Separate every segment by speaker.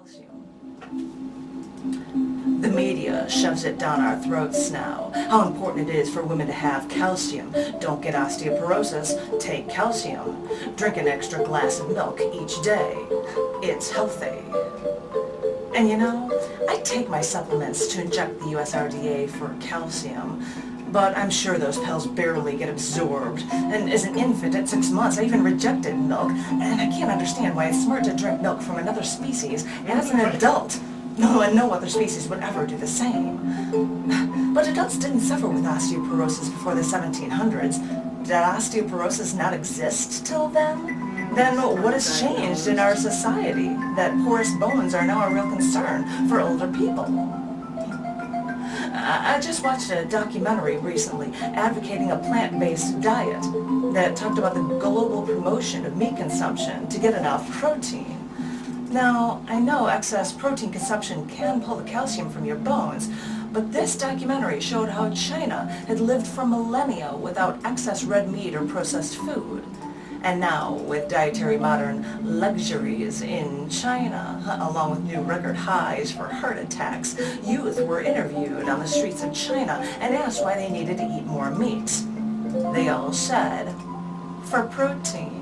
Speaker 1: calcium. The media shoves it down our throats now, how important it is for women to have calcium. Don't get osteoporosis, take calcium. Drink an extra glass of milk each day. It's healthy. And you know, I take my supplements to inject the USRDA for calcium, but I'm sure those pills barely get absorbed. And as an infant at 6 months, I even rejected milk, and I can't understand why it's smart to drink milk from another species as an adult. No, and no other species would ever do the same. But adults didn't suffer with osteoporosis before the 1700s. Did osteoporosis not exist till then? Then what has changed in our society that porous bones are now a real concern for older people? I just watched a documentary recently advocating a plant-based diet that talked about the global promotion of meat consumption to get enough protein. Now, I know excess protein consumption can pull the calcium from your bones, but this documentary showed how China had lived for millennia without excess red meat or processed food. And now, with dietary modern luxuries in China, along with new record highs for heart attacks, youth were interviewed on the streets of China and asked why they needed to eat more meat. They all said, for protein.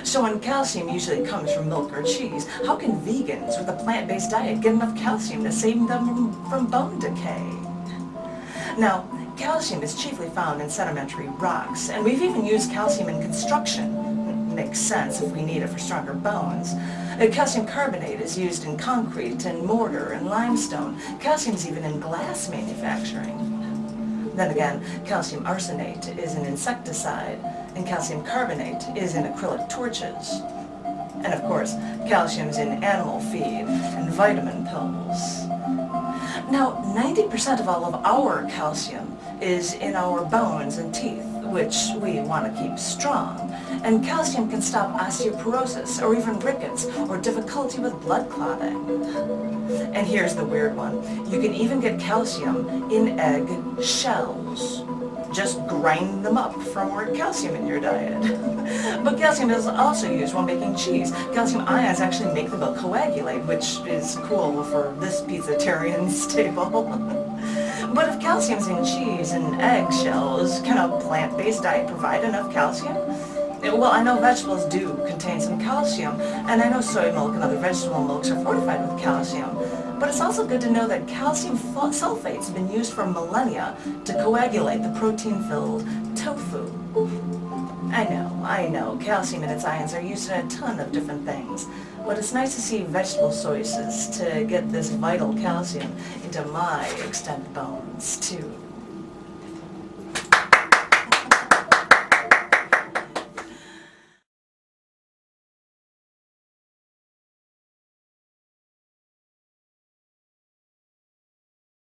Speaker 1: So when calcium usually comes from milk or cheese, how can vegans with a plant-based diet get enough calcium to save them from bone decay? Now, calcium is chiefly found in sedimentary rocks, and we've even used calcium in construction. Makes sense if we need it for stronger bones. Calcium carbonate is used in concrete and mortar and limestone. Calcium is even in glass manufacturing. Then again, calcium arsenate is an insecticide, and calcium carbonate is in acrylic torches. And of course, calcium is in animal feed and vitamin pills. Now, 90% of all of our calcium is in our bones and teeth, which we want to keep strong. And calcium can stop osteoporosis, or even rickets, or difficulty with blood clotting. And here's the weird one. You can even get calcium in egg shells. Just grind them up for more calcium in your diet. But calcium is also used while making cheese. Calcium ions actually make the milk coagulate, which is cool for this pizzatarian staple. But if calcium's in cheese and egg shells, can a plant-based diet provide enough calcium? Well, I know vegetables do contain some calcium, and I know soy milk and other vegetable milks are fortified with calcium. But it's also good to know that calcium sulfates have been used for millennia to coagulate the protein-filled tofu. I know, calcium and its ions are used in a ton of different things, but it's nice to see vegetable sources to get this vital calcium into my extended bones, too.